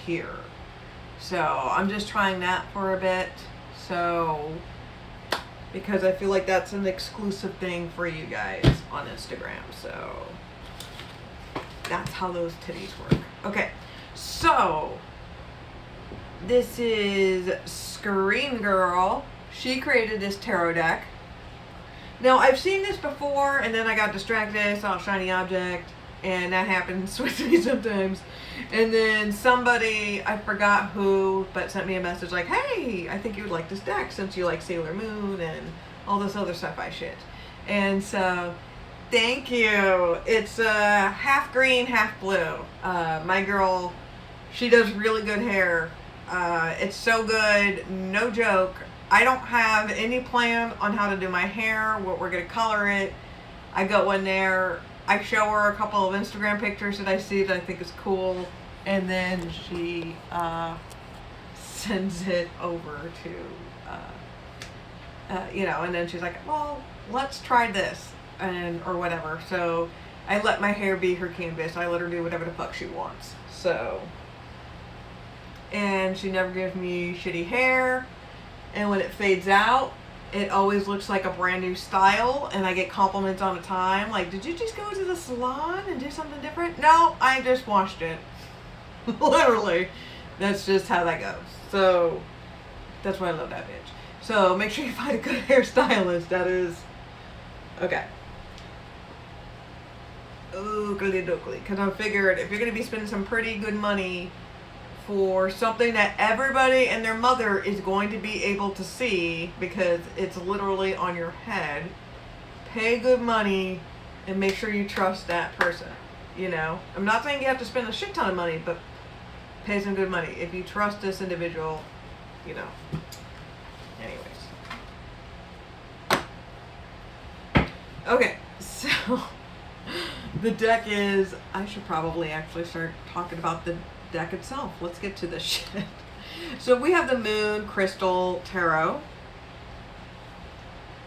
here. So I'm just trying that for a bit. So, because I feel like that's an exclusive thing for you guys on Instagram. So that's how those titties work. Okay, so this is Screen Girl. She created this tarot deck. Now, I've seen this before, and then I got distracted, saw a shiny object, and that happens with me sometimes. And then somebody, I forgot who, but sent me a message like, hey, I think you would like this deck since you like Sailor Moon and all this other sci-fi shit. And so, thank you. It's half green, half blue. My girl, she does really good hair. It's so good, no joke. I don't have any plan on how to do my hair, what we're going to color it. I go in there, I show her a couple of Instagram pictures that I see that I think is cool, and then she sends it over to, you know, and then she's like, well, let's try this, and or whatever. So I let my hair be her canvas. I let her do whatever the fuck she wants. So, and she never gives me shitty hair. And when it fades out, it always looks like a brand new style. And I get compliments all the time. Like, did you just go to the salon and do something different? No, I just washed it. Literally. That's just how that goes. So, that's why I love that bitch. So, make sure you find a good hairstylist. That is... Okay. Oogly doogly. Because I figured if you're going to be spending some pretty good money for something that everybody and their mother is going to be able to see because it's literally on your head, pay good money and make sure you trust that person. You know, I'm not saying you have to spend a shit ton of money, but pay some good money if you trust this individual, you know. Anyways, okay, so the deck is, I should probably actually start talking about the deck itself. Let's get to this shit. So we have the Moon Crystal Tarot.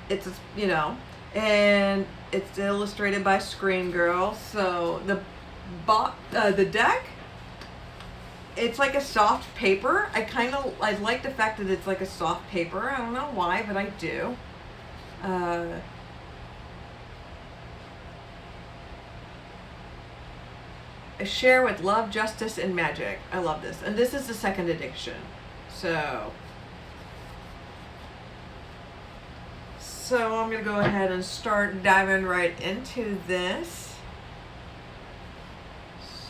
It's, you know, and it's illustrated by Screen Girl. So the deck, it's like a soft paper. I like the fact that it's like a soft paper. I don't know why, but I do. Share with love, justice, and magic. I love this. And this is the second edition. So I'm going to go ahead and start diving right into this.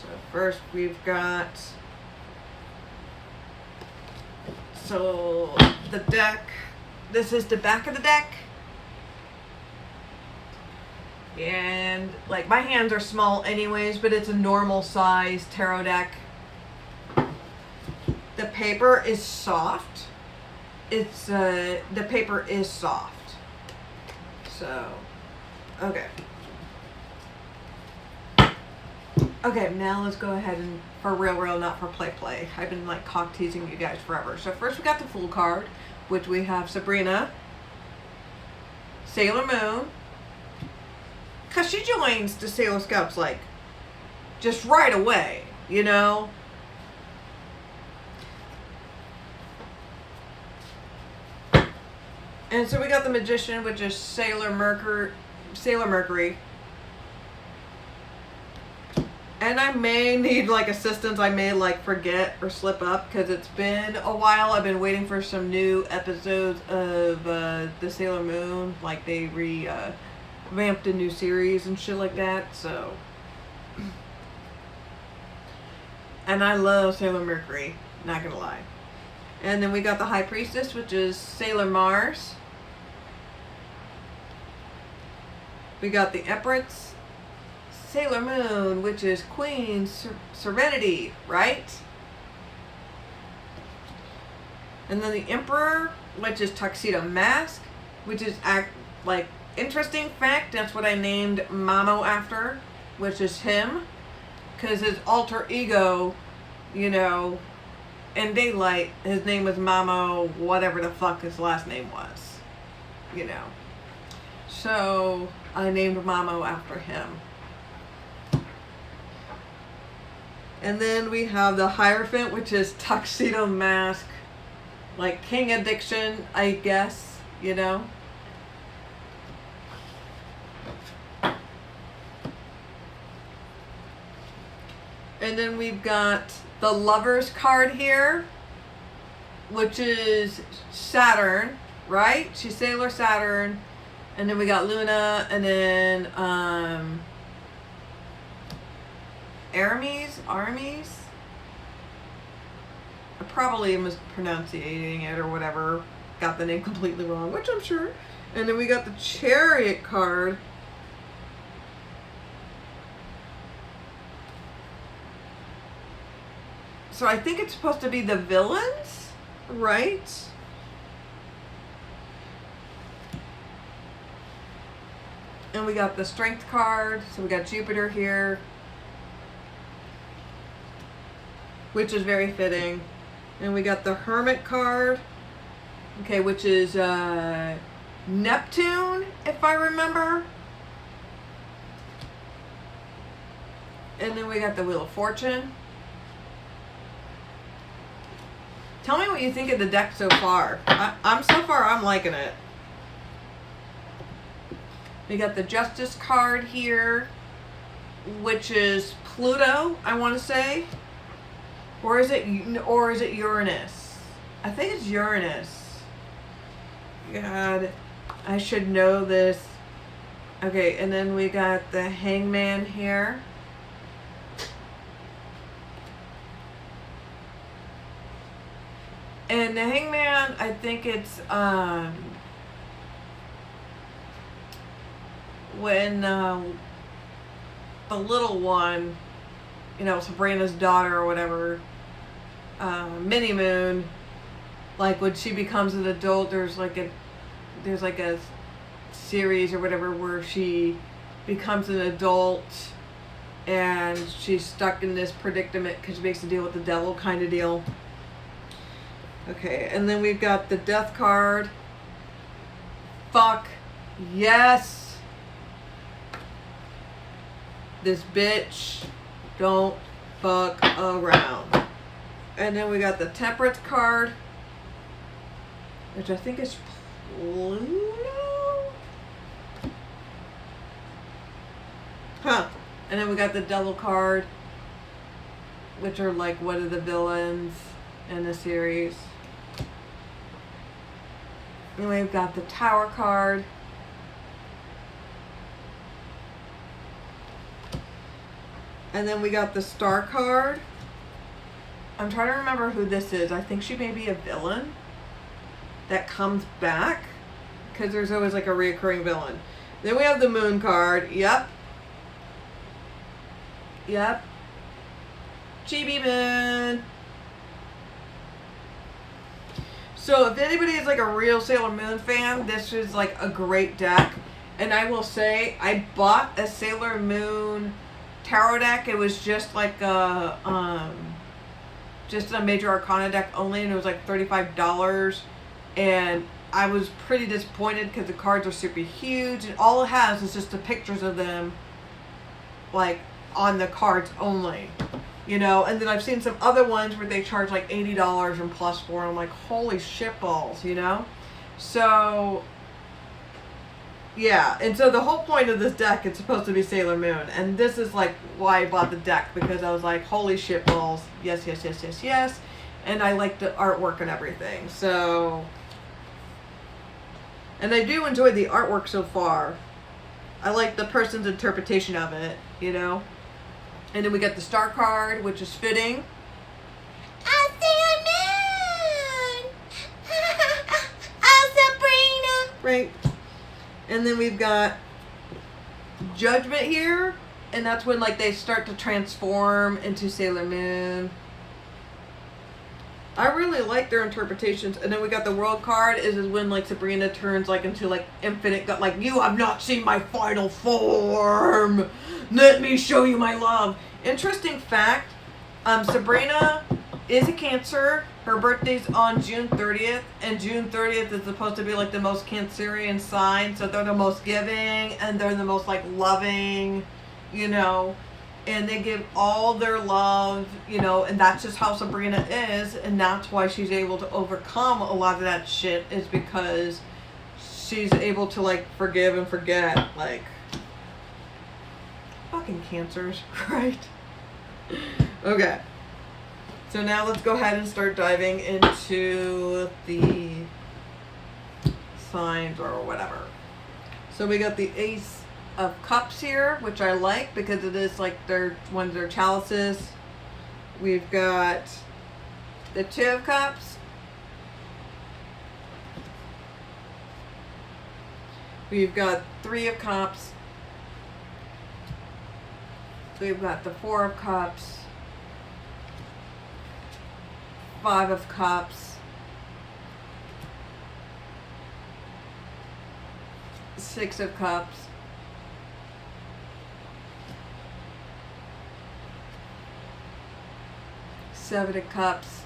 So first we've got... So the deck. This is the back of the deck. And like my hands are small anyways, but it's a normal size tarot deck. The paper is soft. It's the paper is soft. So, okay. Okay, now let's go ahead and for real, not for play. I've been like cock teasing you guys forever. So first we got the Fool card, which we have Sabrina, Sailor Moon. Because she joins the Sailor Scouts, like, just right away, you know? And so we got the Magician, which is Sailor Mercury. And I may need, like, assistance. I may, like, forget or slip up, because it's been a while. I've been waiting for some new episodes of the Sailor Moon. Like, they revamped a new series and shit like that, so. And I love Sailor Mercury, not gonna lie. And then we got the High Priestess, which is Sailor Mars. We got the Empress, Sailor Moon, which is Queen Serenity, right? And then the Emperor, which is Tuxedo Mask, which is like, interesting fact, that's what I named Mamo after, which is him, because his alter ego, you know, in daylight, his name was Mamo, whatever the fuck his last name was, you know. So I named Mamo after him. And then we have the Hierophant, which is Tuxedo Mask. Like King Addiction, I guess, you know. And then we've got the Lovers card here, which is Saturn, right? She's Sailor Saturn. And then we got Luna, and then Aramis? I probably am mispronouncing it or whatever. Got the name completely wrong, which I'm sure. And then we got the Chariot card. So I think it's supposed to be the villains, right? And we got the Strength card. So we got Jupiter here, which is very fitting. And we got the Hermit card, okay, which is Neptune, if I remember. And then we got the Wheel of Fortune. Tell me what you think of the deck so far. I'm liking it. We got the Justice card here, which is Pluto, I want to say. Or is it Uranus? I think it's Uranus. God, I should know this. Okay, and then we got the Hangman here. And the Hangman, I think it's when the little one, you know, Sabrina's daughter or whatever, Mini Moon, like when she becomes an adult, there's like a series or whatever where she becomes an adult and she's stuck in this predicament because she makes a deal with the devil kind of deal. Okay, and then we've got the Death card. Fuck yes. This bitch don't fuck around. And then we got the Temperance card, which I think is Pluto. Huh. And then we got the Devil card, which are like one of the villains in the series. And we've got the Tower card. And then we got the Star card. I'm trying to remember who this is. I think she may be a villain that comes back, because there's always like a reoccurring villain. Then we have the Moon card. Yep. Chibi Moon. So if anybody is like a real Sailor Moon fan, this is like a great deck. And I will say, I bought a Sailor Moon tarot deck. It was just like a Major Arcana deck only, and it was like $35. And I was pretty disappointed because the cards are super huge, and all it has is just the pictures of them, like on the cards only. You know, and then I've seen some other ones where they charge like $80 and plus for, and I'm like, holy shit balls, you know? So, yeah. And so the whole point of this deck, it's supposed to be Sailor Moon. And this is like why I bought the deck, because I was like, holy shit balls. Yes. And I like the artwork and everything. So, and I do enjoy the artwork so far. I like the person's interpretation of it, you know? And then we got the Star card, which is fitting. Oh, Sailor Moon! Oh, Sabrina! Right. And then we've got Judgment here. And that's when like they start to transform into Sailor Moon. I really like their interpretations. And then we got the World card. Is when like Sabrina turns like into like infinite God. Like, you have not seen my final form. Let me show you my love. Interesting fact. Sabrina is a Cancer. Her birthday's on June 30th. And June 30th is supposed to be like the most Cancerian sign. So they're the most giving. And they're the most like loving. You know. and they give all their love, you know, and that's just how Sabrina is, and that's why she's able to overcome a lot of that shit, is because she's able to, like, forgive and forget, like, fucking cancers, right? Okay. So now let's go ahead and start diving into the signs or whatever. So we got the Ace of Cups here, which I like because it is like one of their chalices. We've got the Two of Cups. We've got Three of Cups. We've got the Four of Cups. Five of Cups. Six of Cups. Seven of Cups.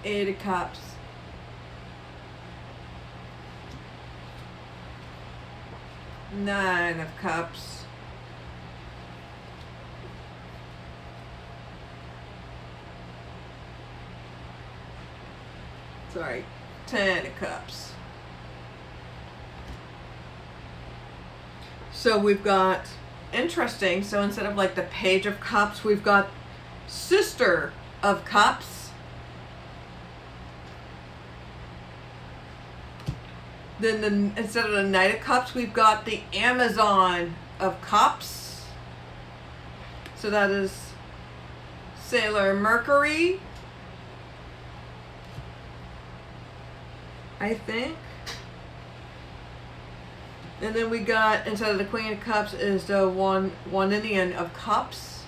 Eight of Cups. Nine of Cups. Sorry, 10 of Cups. So we've got, interesting, so instead of like the Page of Cups, we've got Sister of Cups. Then instead of the Knight of Cups, we've got the Amazon of Cups. So that is Sailor Mercury, I think. And then we got, instead of the Queen of Cups, is the one Indian of Cups.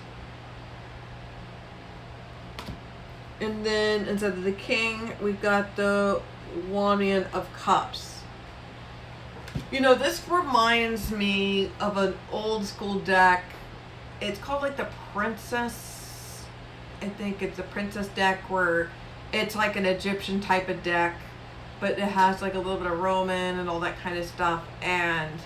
And then instead of the King, we've got the Wanian of Cups. You know, this reminds me of an old school deck. It's called like the Princess. I think it's a Princess deck where it's like an Egyptian type of deck, but it has like a little bit of Roman and all that kind of stuff. And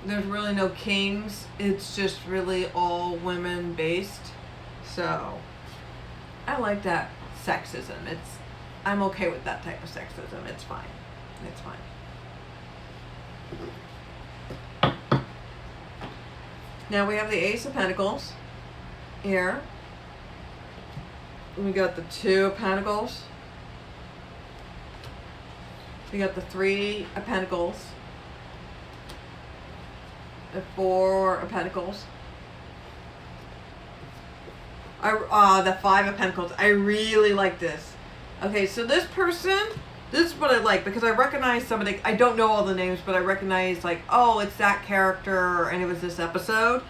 there's really no kings. It's just really all women based. So I like that sexism. I'm okay with that type of sexism. It's fine. It's fine. Now we have the Ace of Pentacles here. We got the Two of Pentacles. We got the Three of Pentacles. The Four of Pentacles. The Five of Pentacles. I really like this. Okay, so this person, this is what I like, because I recognize somebody. I don't know all the names, but I recognize, like, oh, it's that character, and it was this episode.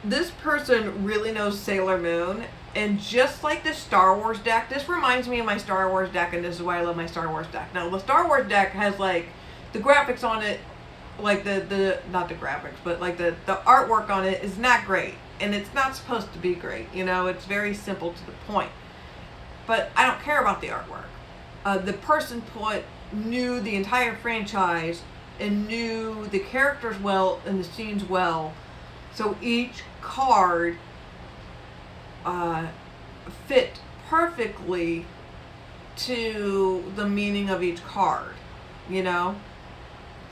This person really knows Sailor Moon, and just like the Star Wars deck, this reminds me of my Star Wars deck, and this is why I love my Star Wars deck. Now, the Star Wars deck has, like, the graphics on it, like the not the graphics, but like the artwork on it is not great, and it's not supposed to be great. You know, it's very simple to the point. But I don't care about the artwork. The person knew the entire franchise and knew the characters well and the scenes well. So each card fit perfectly to the meaning of each card, you know?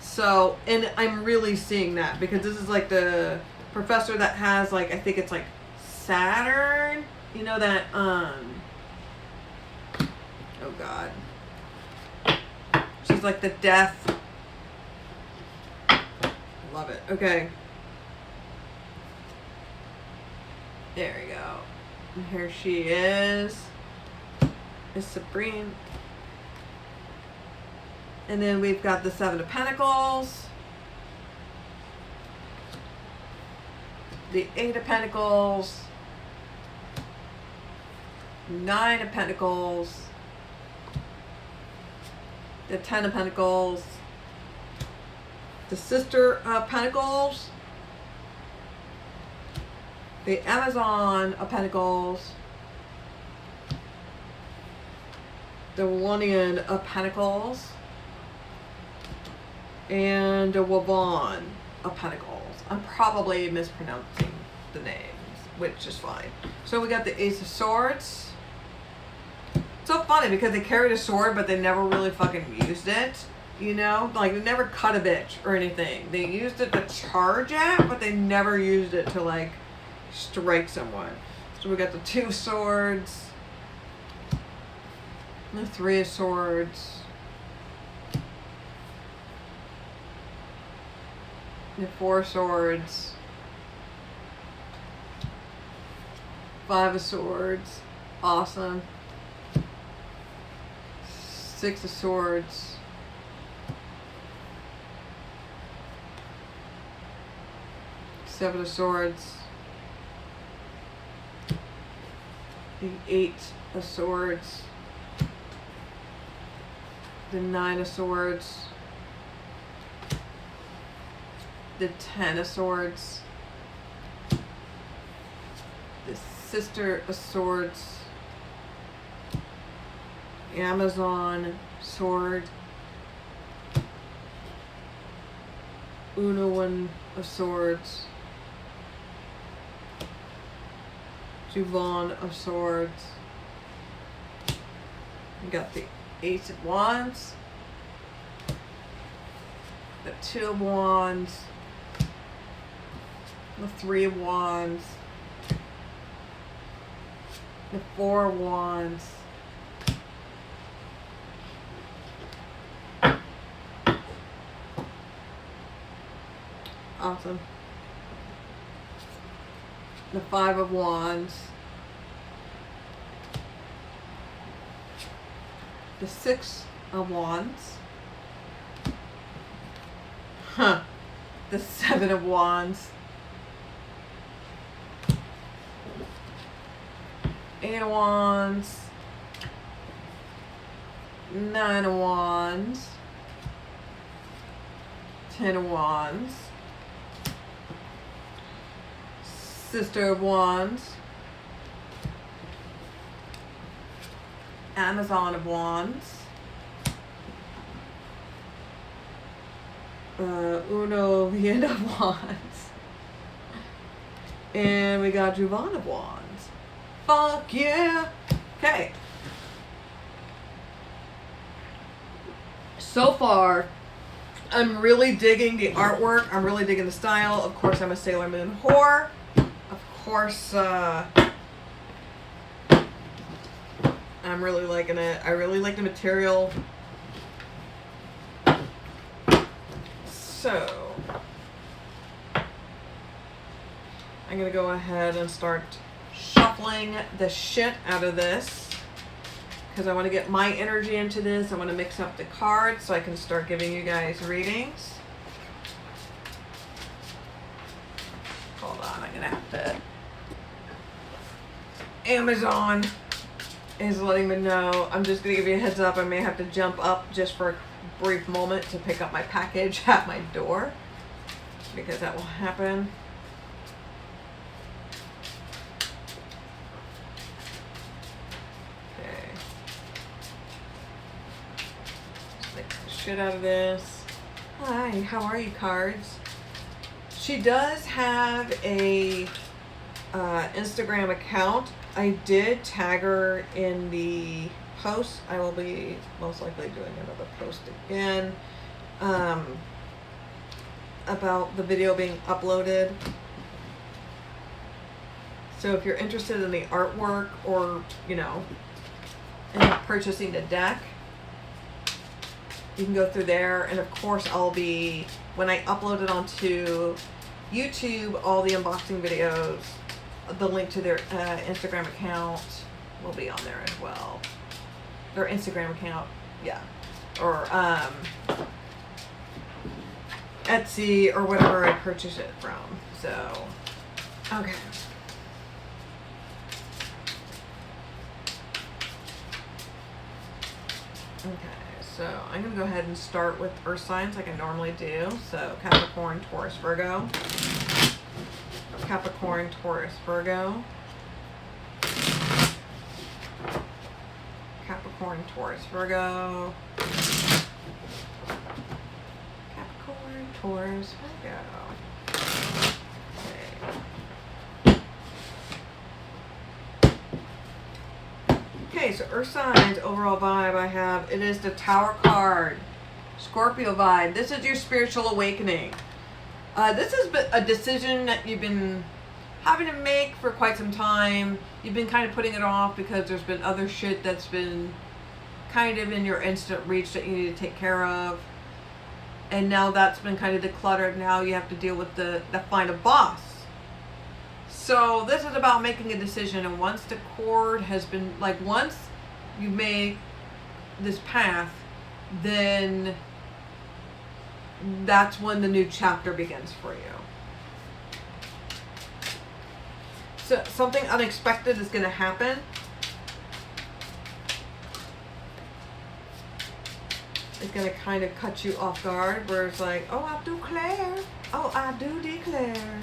So, and I'm really seeing that because this is like the professor that has, like, I think it's like Saturn, you know, that, oh God. She's like the death. Love it. Okay. There we go. And here she is. Miss Sabrina. And then we've got the Seven of Pentacles. The Eight of Pentacles. Nine of Pentacles. The Ten of Pentacles. The Sister of Pentacles. The Amazon of Pentacles. The Wanian of Pentacles. and a Wavon of Pentacles. I'm probably mispronouncing the names, which is fine. So we got the Ace of Swords. It's so funny because they carried a sword, but they never really fucking used it. You know, like they never cut a bitch or anything. They used it to charge at, but they never used it to like strike someone. So we got the 2 of Swords, the 3 of Swords, the 4 of Swords, 5 of Swords, awesome, 6 of Swords, 7 of Swords, the 8 of Swords, the 9 of Swords, the 10 of Swords, the Sister of Swords, the Amazon Sword, Uno 1 of Swords, Juvon of Swords. We got the Ace of Wands, the 2 of Wands, the 3 of Wands, the 4 of Wands, awesome, the 5 of Wands, the 6 of Wands, the 7 of Wands, 8 of Wands, 9 of Wands, 10 of Wands, Sister of Wands, Amazon of Wands, Uno Viena of Wands, and we got Juvon of Wands. Fuck yeah! Okay. So far, I'm really digging the artwork. I'm really digging the style. Of course, I'm a Sailor Moon whore. Of course, I'm really liking it. I really like the material. So, I'm going to go ahead and start shuffling the shit out of this because I want to get my energy into this. I want to mix up the cards so I can start giving you guys readings. Hold on, I'm going to have to... Amazon is letting me know. I'm just going to give you a heads up. I may have to jump up just for a brief moment to pick up my package at my door because that will happen. Okay. Just mix the shit out of this. Hi, how are you, cards? She does have a Instagram account. I did tag her in the post. I will be most likely doing another post again about the video being uploaded. So if you're interested in the artwork or, you know, in purchasing the deck, you can go through there. And of course I'll be, when I upload it onto YouTube, all the unboxing videos, the link to their Instagram account will be on there as well. Their Instagram account, yeah. Or Etsy or whatever I purchase it from. So, okay. Okay, so I'm going to go ahead and start with earth signs like I normally do. So Capricorn, Taurus, Virgo. Capricorn, Taurus, Virgo. Capricorn, Taurus, Virgo. Taurus. Here we go. Okay, so Earth signs, overall vibe I have, it is the Tower card. Scorpio vibe. This is your spiritual awakening. This has been a decision that you've been having to make for quite some time. You've been kind of putting it off because there's been other shit that's been kind of in your instant reach that you need to take care of. And now that's been kind of decluttered. Now you have to deal with the final boss. So this is about making a decision, and once the cord has been, like, once you make this path, then that's when the new chapter begins for you. So something unexpected is going to happen. It's going to kind of cut you off guard, where it's like, oh, I declare. Oh, I do declare.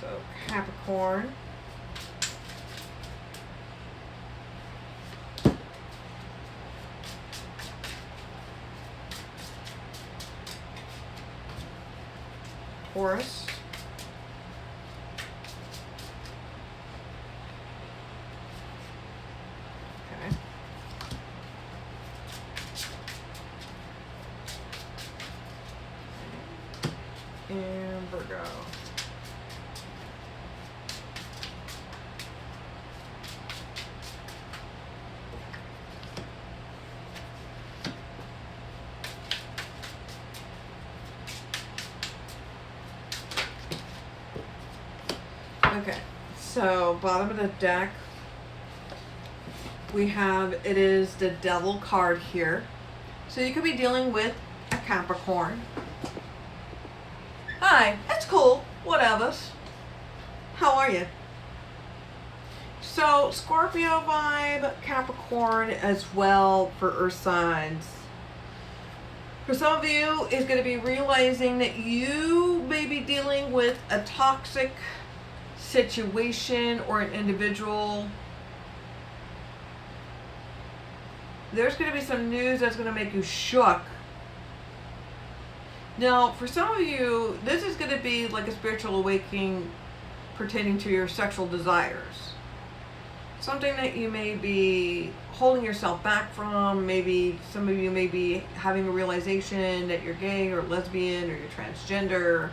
So Capricorn. Taurus. Okay. And Virgo. Okay, so bottom of the deck, we have, it is the Devil card here. So you could be dealing with a Capricorn. Hi, that's cool, whatever. How are you? So Scorpio vibe, Capricorn as well for Earth signs. For some of you, is going to be realizing that you may be dealing with a toxic situation or an individual. There's going to be some news that's going to make you shook. Now, for some of you, this is going to be like a spiritual awakening pertaining to your sexual desires. Something that you may be holding yourself back from. Maybe some of you may be having a realization that you're gay or lesbian or you're transgender.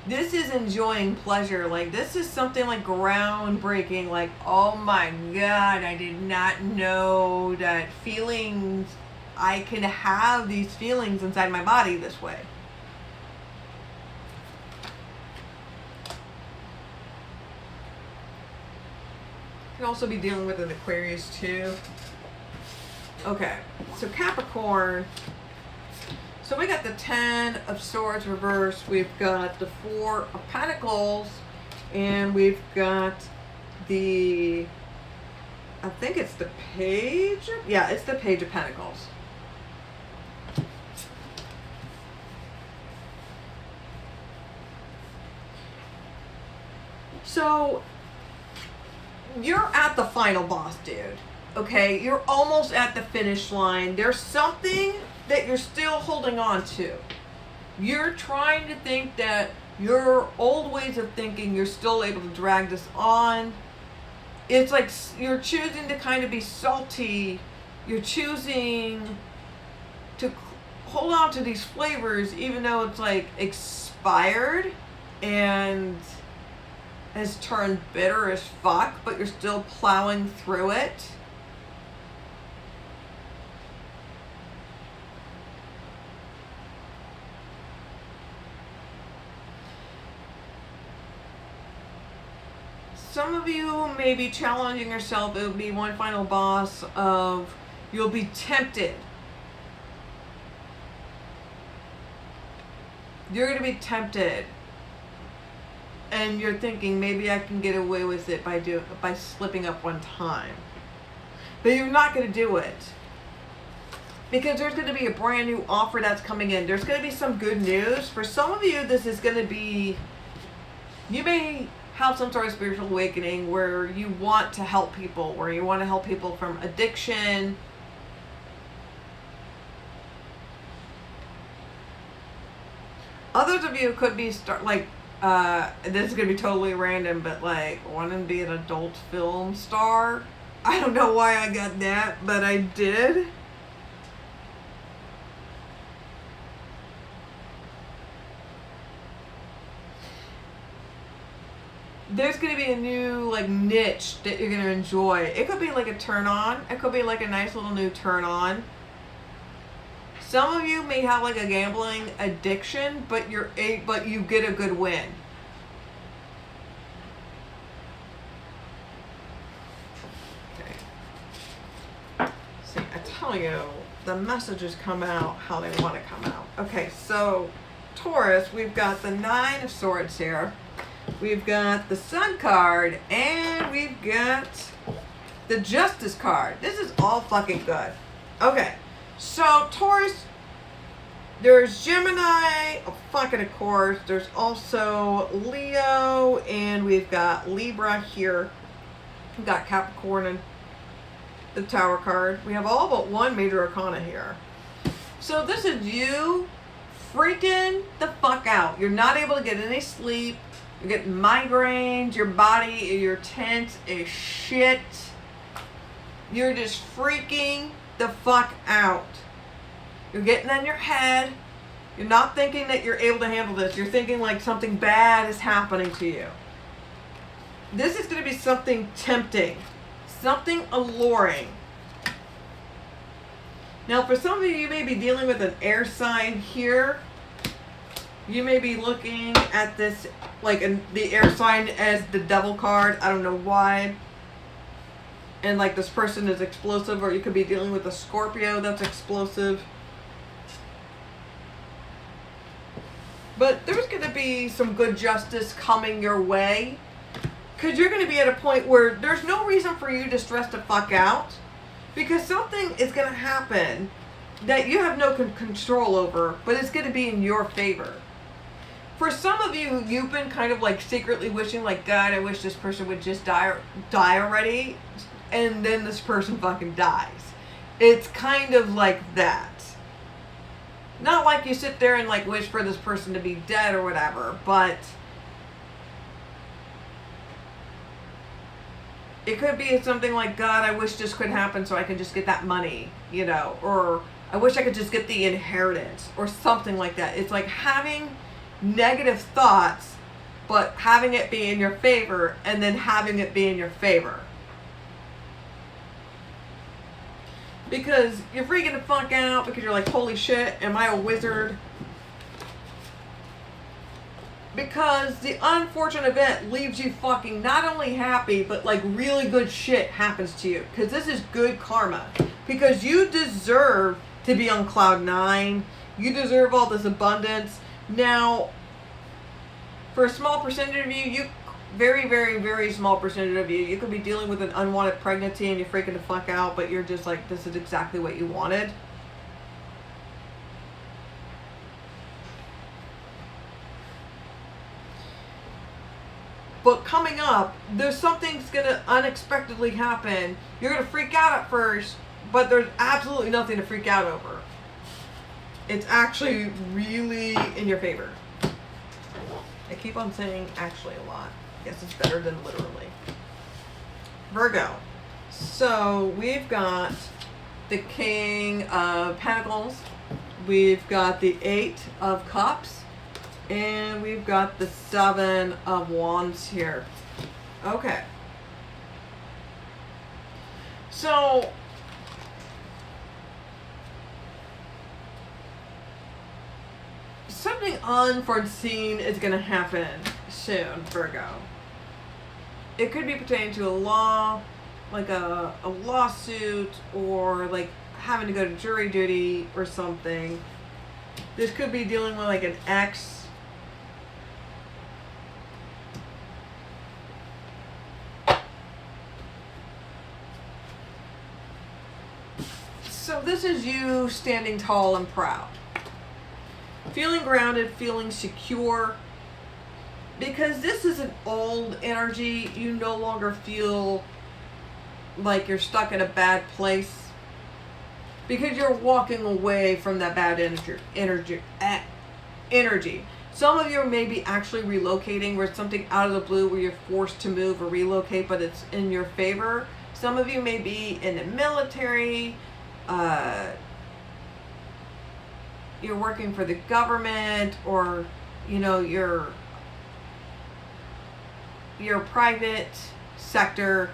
This is enjoying pleasure. Like, this is something like groundbreaking. Like, oh my God, I did not know that feelings, I can have these feelings inside my body this way. You can also be dealing with an Aquarius too. Okay, so Capricorn. So we got the 10 of Swords reversed, we've got the 4 of Pentacles, and we've got the, I think it's the Page? Yeah, it's the Page of Pentacles. So you're at the final boss, dude. Okay, you're almost at the finish line. There's something that you're still holding on to. You're trying to think that your old ways of thinking, you're still able to drag this on. It's like you're choosing to kind of be salty. You're choosing to hold on to these flavors even though it's like expired and has turned bitter as fuck, but you're still plowing through it. Some of you may be challenging yourself. It will be one final boss of, you'll be tempted. You're going to be tempted. And you're thinking, maybe I can get away with it by slipping up one time. But you're not going to do it. Because there's going to be a brand new offer that's coming in. There's going to be some good news. For some of you, this is going to be, you may have some sort of spiritual awakening where you want to help people, where you want to help people from addiction. Others of you could be this is gonna be totally random, but like wanting to be an adult film star. I don't know why I got that, but I did. There's gonna be a new like niche that you're gonna enjoy. It could be like a turn on. It could be like a nice little new turn on. Some of you may have like a gambling addiction, but you get a good win. Okay. See, I tell you, the messages come out how they want to come out. Okay, so Taurus, we've got the 9 of Swords here. We've got the Sun card, and we've got the Justice card. This is all fucking good. Okay. So, Taurus, there's Gemini, fucking of course. There's also Leo, and we've got Libra here. We've got Capricorn and the Tower card. We have all but one major arcana here. So this is you freaking the fuck out. You're not able to get any sleep. You're getting migraines. Your body, your tense is shit. You're just freaking the fuck out. You're getting in your head. You're not thinking that you're able to handle this. You're thinking like something bad is happening to you. This is going to be something tempting. Something alluring. Now for some of you, you may be dealing with an air sign here. You may be looking at this like the air sign as the devil card. I don't know why. And like this person is explosive, or you could be dealing with a Scorpio that's explosive. But there's going to be some good justice coming your way. Because you're going to be at a point where there's no reason for you to stress the fuck out. Because something is going to happen that you have no control over, but it's going to be in your favor. For some of you, you've been kind of like secretly wishing like, God, I wish this person would just die already. And then this person fucking dies. It's kind of like that. Not like you sit there and like wish for this person to be dead or whatever, but it could be something like, God, I wish this could happen so I can just get that money, you know, or I wish I could just get the inheritance or something like that. It's like having negative thoughts, but having it be in your favor and then having it be in your favor. Because you're freaking the fuck out because you're like, holy shit, am I a wizard? Because the unfortunate event leaves you fucking not only happy, but like really good shit happens to you. Because this is good karma. Because you deserve to be on cloud 9. You deserve all this abundance. Now, for a small percentage of you, very, very, very small percentage of you could be dealing with an unwanted pregnancy and you're freaking the fuck out, but you're just like, this is exactly what you wanted. But coming up, there's something's gonna unexpectedly happen. You're gonna freak out at first, but there's absolutely nothing to freak out over. It's actually really in your favor. I keep on saying actually a lot. I guess it's better than literally. Virgo. So we've got the King of Pentacles. We've got the 8 of Cups. And we've got the 7 of Wands here. Okay. So something unforeseen is going to happen soon, Virgo. It could be pertaining to a law, like a lawsuit, or like having to go to jury duty or something. This could be dealing with like an ex. So this is you standing tall and proud. Feeling grounded, feeling secure. because this is an old energy, you no longer feel like you're stuck in a bad place because you're walking away from that bad energy. Some of you may be actually relocating, where it's something out of the blue where you're forced to move or relocate, but it's in your favor. Some of you may be in the military, you're working for the government, or you're private sector.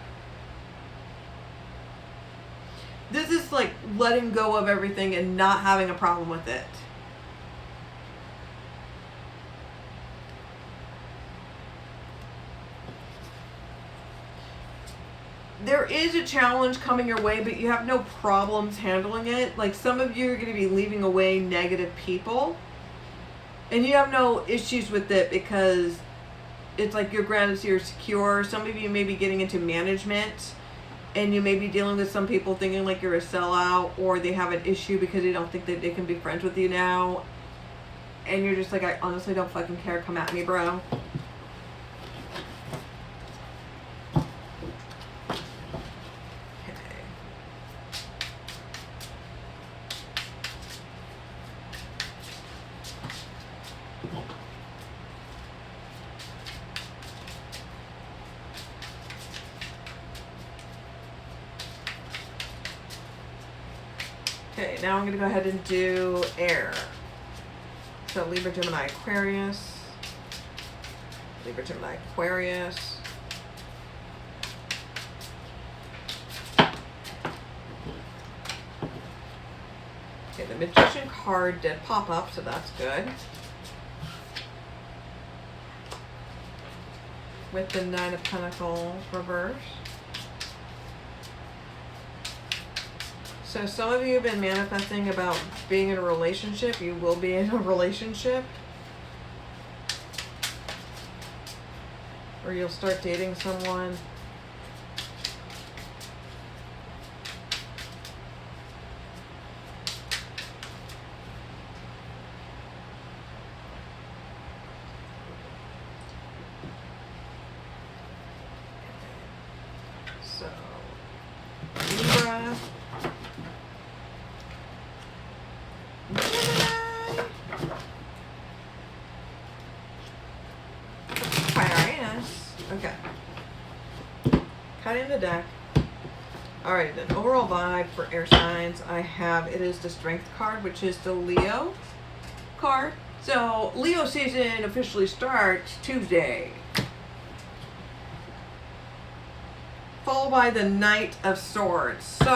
This is like letting go of everything and not having a problem with it. There is a challenge coming your way, but you have no problems handling it. Like, some of you are going to be leaving away negative people, and you have no issues with it because it's like you're grounded, so you're secure. Some of you may be getting into management, and you may be dealing with some people thinking like you're a sellout, or they have an issue because they don't think that they can be friends with you now, and you're just like, I honestly don't fucking care, come at me, bro. Okay, now I'm going to go ahead and do air. So Libra, Gemini, Aquarius. Libra, Gemini, Aquarius. Okay, the Magician card did pop up, so that's good. With the Nine of Pentacles reverse. So some of you have been manifesting about being in a relationship. You will be in a relationship. Or you'll start dating someone. So, Libra. Okay. Cutting the deck. Alright, then overall vibe for air signs, it is the Strength card, which is the Leo card. So Leo season officially starts Tuesday, followed by the Knight of Swords. So